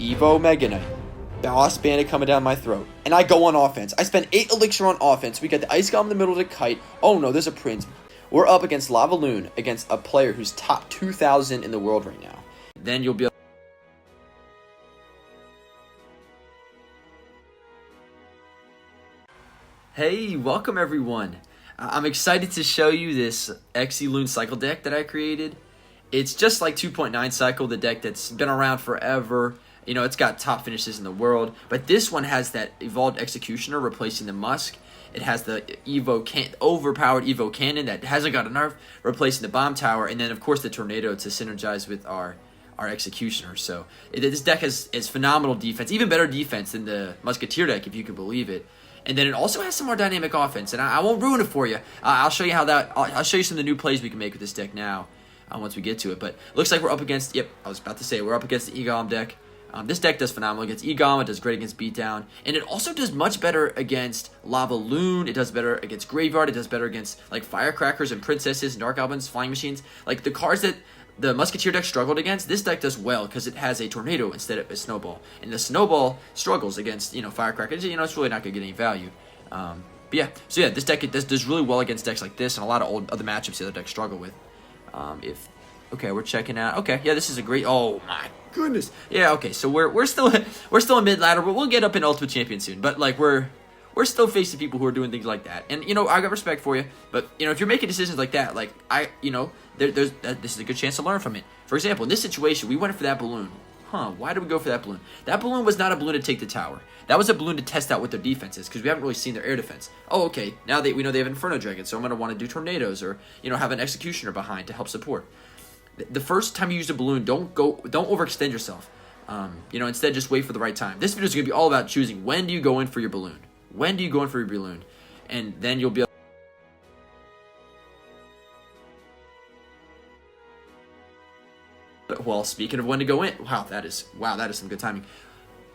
Evo Mega Knight. Boss Bandit coming down my throat. And I go on offense. I spend 8 elixir on offense. We got the Ice Golem in the middle of the kite. Oh no, there's a Prince. We're up against Lavaloon, against a player who's top 2,000 in the world right now. Then you'll be able. Hey, welcome everyone. I'm excited to show you this Egolem cycle deck that I created. It's just like 2.9 cycle, the deck that's been around forever. You know, it's got top finishes in the world, but this one has that evolved executioner replacing the Musk. It has the overpowered Evo cannon that hasn't got a nerf, replacing the bomb tower, and then of course the tornado to synergize with our executioner. So this deck has phenomenal defense, even better defense than the Musketeer deck, if you can believe it. And then it also has some more dynamic offense, and I won't ruin it for you. I'll show you how that. I'll show you some of the new plays we can make with this deck now, once we get to it. But looks like we're up against. Yep, I was about to say we're up against the Egolem deck. This deck does phenomenal against Egolem. It does great against Beatdown, and it also does much better against Lavaloon. It does better against Graveyard. It does better against like Firecrackers and Princesses, Dark Goblins, Flying Machines. Like the cards that the Musketeer deck struggled against, this deck does well because it has a Tornado instead of a Snowball, and the Snowball struggles against Firecrackers. It's really not gonna get any value. But yeah, this deck does really well against decks like this and a lot of other matchups the other decks struggle with. Okay, we're checking out. Okay, yeah, this is a great. Oh my goodness. Yeah, okay, so we're still in mid ladder, but we'll get up in Ultimate Champion soon. But like we're still facing people who are doing things like that, and I got respect for you. But if you're making decisions like that, like this is a good chance to learn from it. For example, in this situation, we went for that balloon. Why did we go for that balloon? That balloon was not a balloon to take the tower. That was a balloon to test out what their defense is, because we haven't really seen their air defense. Oh, okay, now we know they have Inferno Dragon, so I'm going to want to do Tornadoes or, have an Executioner behind to help support. The first time you use a balloon, don't overextend yourself. Instead just wait for the right time. This video is going to be all about choosing when do you go in for your balloon. When do you go in for your balloon? And then you'll be able. Well, speaking of when to go in, wow, that is some good timing.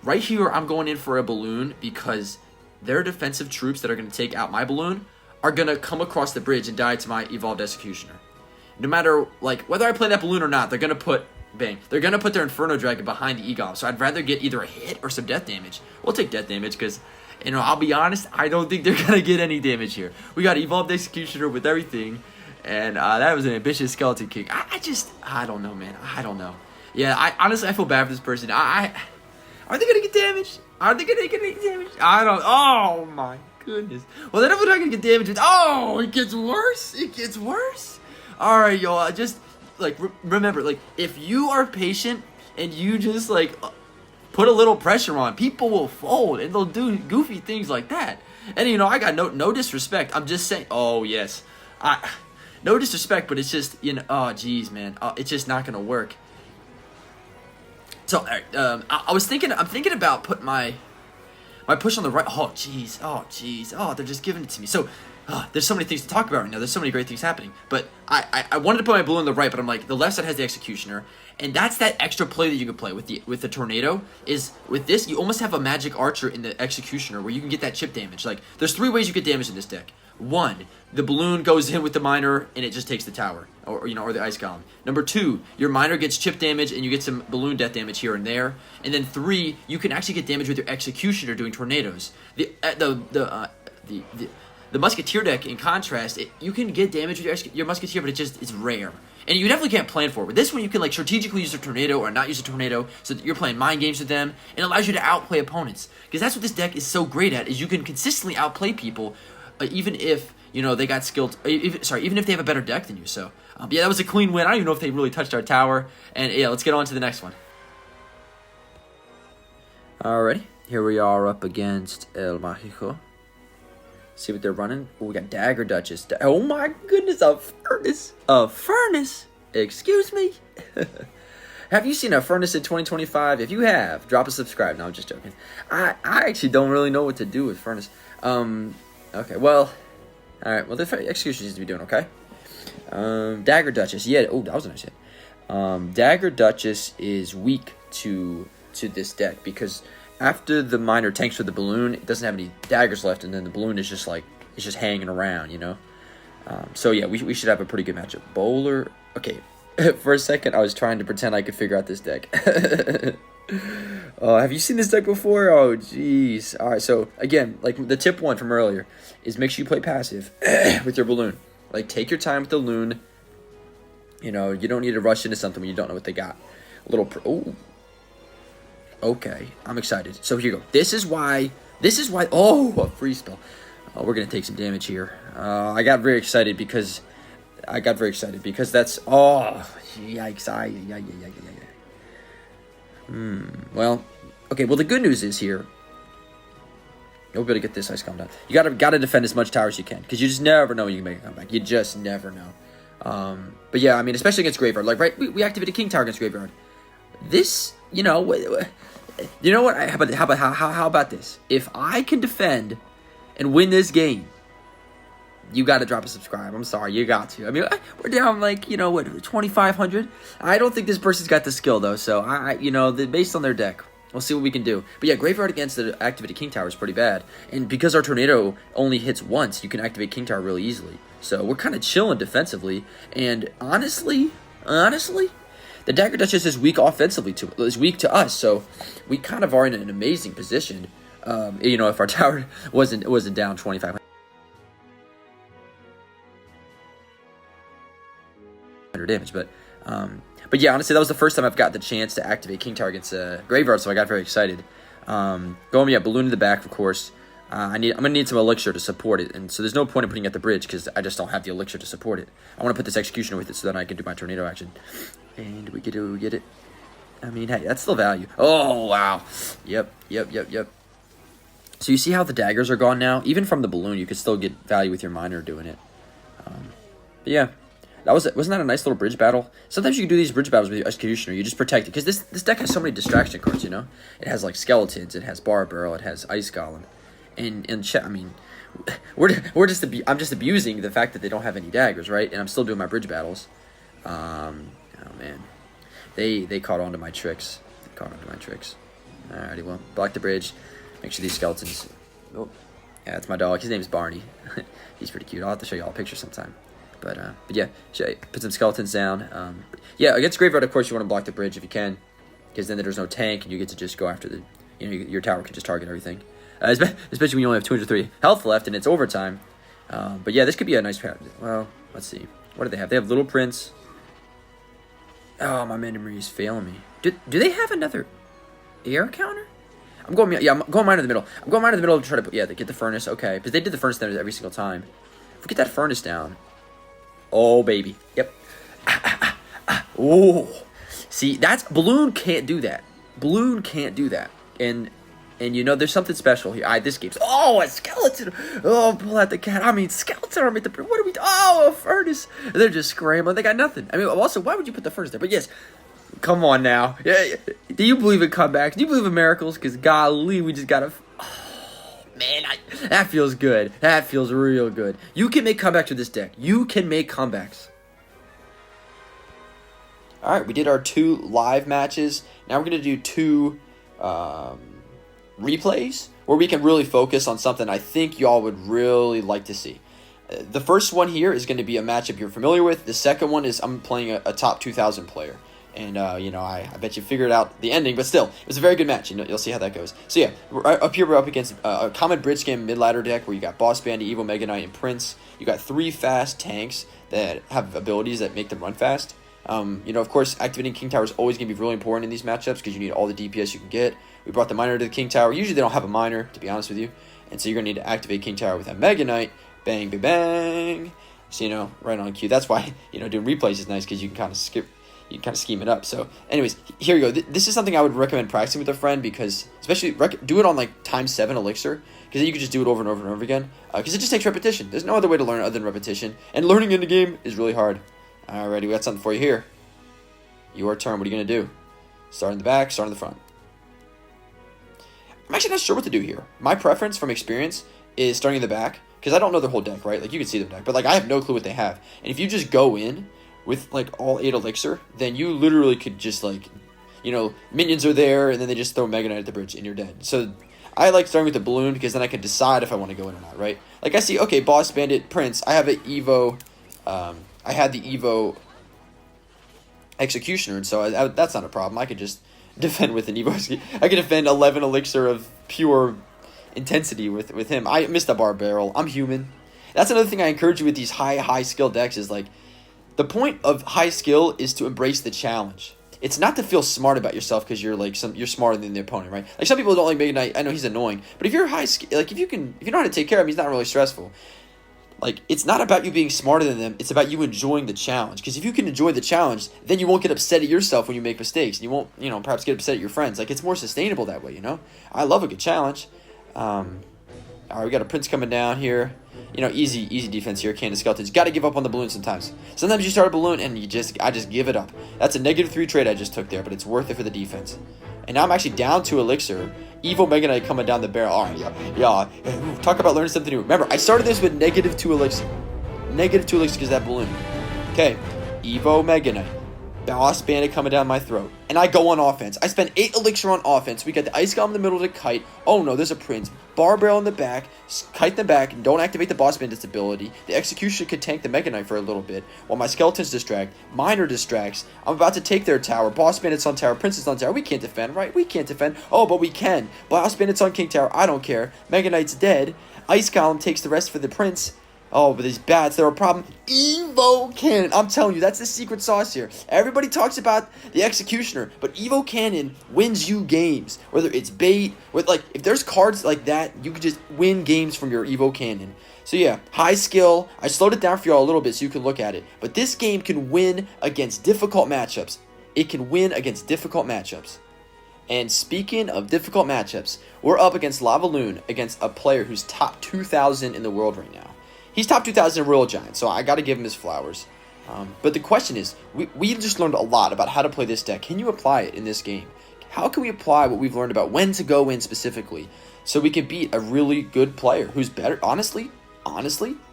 Right here, I'm going in for a balloon because their defensive troops that are going to take out my balloon are going to come across the bridge and die to my evolved executioner. No matter whether I play that balloon or not, they're going to put their Inferno Dragon behind the Egolem. So I'd rather get either a hit or some death damage. We'll take death damage because, I'll be honest, I don't think they're going to get any damage here. We got evolved executioner with everything. And that was an ambitious Skeleton King. I don't know, man. I don't know. Yeah, I feel bad for this person. Are they gonna get damaged? Are they gonna get any damage? I don't. Oh my goodness. Well, they're not gonna get damaged. Oh, it gets worse. It gets worse. All right, y'all. Just remember, if you are patient and you just put a little pressure on, people will fold and they'll do goofy things like that. And I got no disrespect. I'm just saying. Oh yes, no disrespect, but it's just, oh, geez, man. It's just not going to work. So, all right, I'm thinking about putting my push on the right. Oh, geez. Oh, they're just giving it to me. So, there's so many things to talk about right now. There's so many great things happening. But I wanted to put my balloon on the right, but I'm like, the left side has the Executioner. And that's that extra play that you can play with the Tornado. Is with this, you almost have a Magic Archer in the Executioner where you can get that chip damage. There's 3 ways you get damage in this deck. 1, the balloon goes in with the miner and it just takes the tower, or the Ice Golem. Number 2, your miner gets chip damage and you get some balloon death damage here and there. And then 3, you can actually get damage with your Executioner doing Tornadoes. The Musketeer deck, in contrast, you can get damage with your Musketeer, but it's rare. And you definitely can't plan for it. With this one, you can strategically use a Tornado or not use a Tornado so that you're playing mind games with them, and it allows you to outplay opponents. Because that's what this deck is so great at, is you can consistently outplay people, even if they got skilled. Even if they have a better deck than you. So yeah, that was a clean win. I don't even know if they really touched our tower. And yeah, let's get on to the next one. Alrighty, here we are up against El Mágico. See what they're running. Oh, we got Dagger Duchess. Oh my goodness, a furnace. A furnace. Excuse me. Have you seen a furnace in 2025? If you have, drop a subscribe. No, I'm just joking. I actually don't really know what to do with furnace. Okay, well, all right. Well, the execution needs to be doing okay. Dagger Duchess. Yeah. Oh, that was a nice hit. Dagger Duchess is weak to this deck because after the miner tanks with the balloon, it doesn't have any daggers left, and then the balloon is just it's just hanging around, So yeah, we should have a pretty good matchup. Bowler. Okay, for a second I was trying to pretend I could figure out this deck. Oh, have you seen this deck before? Oh, jeez. All right, so again, like the tip one from earlier is make sure you play passive with your balloon. Like, take your time with the loon. You know, you don't need to rush into something when you don't know what they got. A little. Oh. Okay, I'm excited. So here you go. This is why. Oh, a free spell. Oh, we're gonna take some damage here. I got very excited because that's. Oh, yikes! Well, okay. Well, the good news is here. You'll be able to get this ice calm down. You gotta defend as much tower as you can, because you just never know when you can make a comeback. You just never know. But yeah, I mean, especially against Graveyard. Like, right, we activated King Tower against Graveyard. This, you know what? How about this? If I can defend and win this game, you got to drop a subscribe. I'm sorry, you got to. I mean, we're down like, you know, what, 2,500. I don't think this person's got the skill though. So based on their deck, we'll see what we can do. But yeah, Graveyard against the activated King Tower is pretty bad. And because our tornado only hits once, you can activate King Tower really easily. So we're kind of chilling defensively. And honestly, the Dagger Duchess is weak offensively is weak to us. So we kind of are in an amazing position. You know, if our tower wasn't down 2,500 damage, but yeah, honestly, that was the first time I've got the chance to activate King Tower against Graveyard, so I got very excited. Going, balloon in the back, of course. I'm gonna need some elixir to support it, and so there's no point in putting it at the bridge because I just don't have the elixir to support it. I want to put this Executioner with it so that I can do my tornado action. And we get it. I mean, hey, that's still value. Oh wow. Yep. So you see how the daggers are gone now? Even from the balloon, you could still get value with your miner doing it. But yeah. Wasn't that a nice little bridge battle? Sometimes you can do these bridge battles with your Executioner. You just protect it. Because this deck has so many distraction cards, you know? It has, like, Skeletons. It has Bar Barrel. It has Ice Golem. And I mean, I'm just abusing the fact that they don't have any daggers, right? And I'm still doing my bridge battles. Oh, man. They caught on to my tricks. Alrighty, well, block the bridge. Make sure these Skeletons... Oh, yeah, that's my dog. His name's Barney. He's pretty cute. I'll have to show you all a picture sometime. But yeah, put some Skeletons down. Yeah, against Graveyard, of course, you want to block the bridge if you can, because then there's no tank, and you get to just go after the, your tower can just target everything. Especially when you only have 203 health left, and it's overtime. But yeah, this could be a nice pair. Well, let's see. What do they have? They have Little Prince. Oh, my memory is failing me. Do they have another air counter? I'm going mine in the middle. I'm going mine in the middle to try to they get the furnace. Okay, because they did the furnace down every single time. If we get that furnace down. Oh, baby. Yep. Oh. See, Balloon can't do that. And you know, there's something special here. This game's... Oh, a skeleton. Oh, pull out the cat. I mean, skeleton army. What are we... Oh, a furnace. They're just scrambling. They got nothing. I mean, also, why would you put the furnace there? But yes, come on now. Yeah. Do you believe in comebacks? Do you believe in miracles? Because, golly, we just got to... Man, that feels good. That feels real good. You can make comebacks with this deck. You can make comebacks. All right, we did our 2 live matches. Now we're going to do 2 replays where we can really focus on something I think y'all would really like to see. The first one here is going to be a matchup you're familiar with. The second one is I'm playing a top 2,000 player. And, you know, I bet you figured out the ending, but still, it was a very good match. You'll see how that goes. So, yeah, up here we're up against a common Bridgespam mid-ladder deck where you got Boss Bandit, Evo, Mega Knight, and Prince. You got 3 fast tanks that have abilities that make them run fast. You know, of course, activating King Tower is always going to be really important in these matchups because you need all the DPS you can get. We brought the miner to the King Tower. Usually they don't have a miner, to be honest with you. And so you're going to need to activate King Tower with that Mega Knight. Bang, bang, bang. So, you know, right on cue. That's why, you know, doing replays is nice because you can kind of scheme it up. So anyways, here we go. This is something I would recommend practicing with a friend because especially do it on like ×7 elixir because then you can just do it over and over and over again because it just takes repetition. There's no other way to learn other than repetition, and learning in the game is really hard. Alrighty, we got something for you here. Your turn. What are you going to do? Start in the back, start in the front. I'm actually not sure what to do here. My preference from experience is starting in the back because I don't know their whole deck, right? Like you can see their deck, but like I have no clue what they have. And if you just go in with like all 8 elixir, then you literally could just like, you know, minions are there and then they just throw Mega Knight at the bridge and you're dead. So I like starting with the balloon because then I can decide if I want to go in or not, right? Like I see, okay, Boss Bandit, Prince. I have an Evo. I had the Evo Executioner, and so that's not a problem. I could just defend with an Evo. I can defend 11 elixir of pure intensity with him. I missed a bar barrel. I'm human. That's another thing I encourage you with these high skill decks is like, the point of high skill is to embrace the challenge. It's not to feel smart about yourself because you're like you're smarter than the opponent, right? Like some people don't like Mega Knight. I know he's annoying, but if you're high skill, like if you know how to take care of him, he's not really stressful. Like it's not about you being smarter than them. It's about you enjoying the challenge. Because if you can enjoy the challenge, then you won't get upset at yourself when you make mistakes. And you won't, perhaps get upset at your friends. Like it's more sustainable that way. I love a good challenge. All right, we got a Prince coming down here. Easy defense here. Cannon Skeletons. Got to give up on the balloon sometimes. Sometimes you start a balloon and I just give it up. That's a -3 trade I just took there, but it's worth it for the defense. And now I'm actually down to elixir. Evo Mega Knight coming down the barrel. All right, yeah. Talk about learning something new. Remember, I started this with -2 elixir. -2 elixir because of that balloon. Okay, Evo Mega Knight. Boss Bandit coming down my throat. And I go on offense. I spend 8 elixir on offense. We got the Ice Golem in the middle to kite. Oh no, there's a Prince. Bar Barrel in the back. Kite in the back. And don't activate the Boss Bandit's ability. The Executioner could tank the Mega Knight for a little bit. While my Skeletons distract. Miner distracts. I'm about to take their tower. Boss Bandit's on tower. Prince is on tower. We can't defend, right? We can't defend. Oh, but we can. Boss Bandit's on King Tower. I don't care. Mega Knight's dead. Ice Golem takes the rest for the Prince. Oh, but these bats, they're a problem. Evo Cannon. I'm telling you, that's the secret sauce here. Everybody talks about the Executioner, but Evo Cannon wins you games. Whether it's bait, if there's cards like that, you can just win games from your Evo Cannon. So yeah, high skill. I slowed it down for y'all a little bit so you can look at it. But this game can win against difficult matchups. It can win against difficult matchups. And speaking of difficult matchups, we're up against Lavaloon, against a player who's top 2,000 in the world right now. He's top 2,000 in Royal Giant, so I got to give him his flowers. But the question is, we just learned a lot about how to play this deck. Can you apply it in this game? How can we apply what we've learned about when to go in specifically so we can beat a really good player who's better, honestly,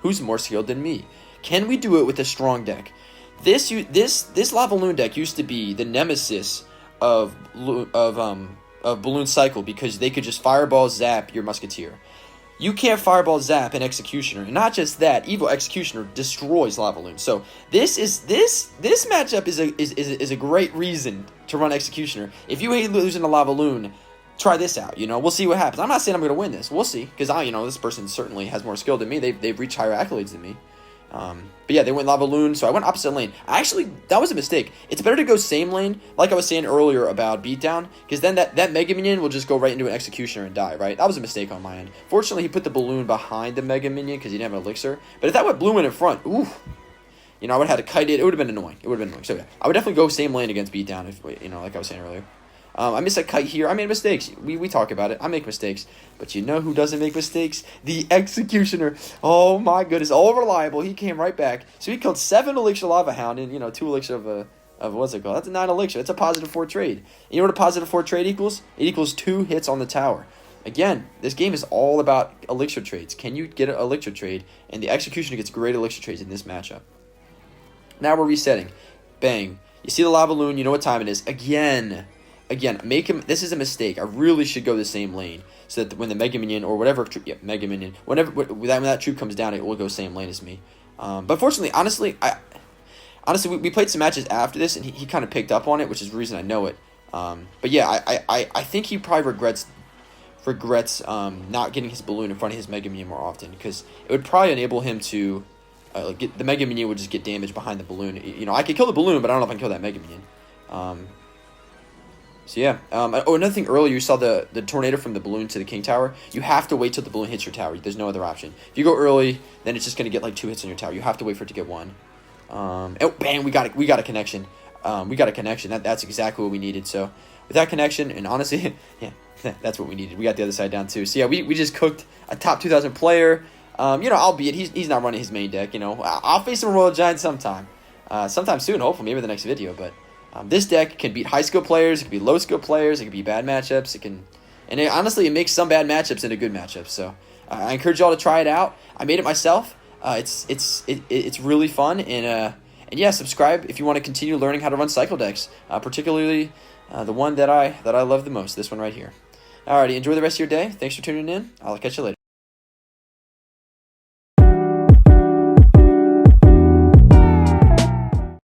who's more skilled than me? Can we do it with a strong deck? This Lavaloon deck used to be the nemesis of Balloon Cycle because they could just fireball zap your Musketeer. You can't fireball zap an Executioner, and not just that, Evo Executioner destroys Lavaloon. So this matchup is a great reason to run Executioner. If you hate losing to Lavaloon, try this out. We'll see what happens. I'm not saying I'm going to win this. We'll see, because this person certainly has more skill than me. They've reached higher accolades than me. But yeah, they went Lavaloon, so I went opposite lane. Actually, that was a mistake. It's better to go same lane, like I was saying earlier about beatdown, because then that Mega Minion will just go right into an Executioner and die, right? That was a mistake on my end. Fortunately, he put the balloon behind the Mega Minion because he didn't have an elixir. But if that went blue in front, ooh, I would have had to kite it. It would have been annoying. So yeah, I would definitely go same lane against beatdown, if like I was saying earlier. I missed a kite here. I made mistakes. We talk about it. I make mistakes. But you know who doesn't make mistakes? The Executioner. Oh my goodness. All reliable. He came right back. So he killed 7 elixir Lava Hound and, 2 elixir of what's it called? That's a 9 elixir. That's a +4 trade. And you know what a +4 trade equals? It equals 2 hits on the tower. Again, this game is all about elixir trades. Can you get an elixir trade? And the Executioner gets great elixir trades in this matchup. Now we're resetting. Bang. You see the Lavaloon. You know what time it is. Again, make him. This is a mistake. I really should go the same lane so that when the Mega Minion or whatever troop, Mega Minion, when that troop comes down, it will go same lane as me. But fortunately, honestly, we played some matches after this, and he kind of picked up on it, which is the reason I know it. But yeah, I think he probably regrets not getting his balloon in front of his Mega Minion more often, because it would probably enable him to get the Mega Minion would just get damage behind the balloon. I could kill the balloon, but I don't know if I can kill that Mega Minion. So yeah, another thing earlier, you saw the tornado from the balloon to the King Tower. You have to wait till the balloon hits your tower. There's no other option. If you go early, then it's just going to get like 2 hits on your tower. You have to wait for it to get 1. Oh, bang, we got a connection. That's exactly what we needed. So with that connection, and honestly, yeah, that's what we needed. We got the other side down too. So yeah, we just cooked a top 2,000 player. Albeit he's not running his main deck. I'll face him in Royal Giant sometime soon, hopefully, maybe the next video, but. This deck can beat high skill players, it can be low skill players, it can be bad matchups, honestly, it makes some bad matchups into good matchups. So I encourage y'all to try it out. I made it myself. It's really fun, and yeah, subscribe if you want to continue learning how to run cycle decks, particularly the one that I love the most, this one right here. Alrighty, enjoy the rest of your day. Thanks for tuning in. I'll catch you later.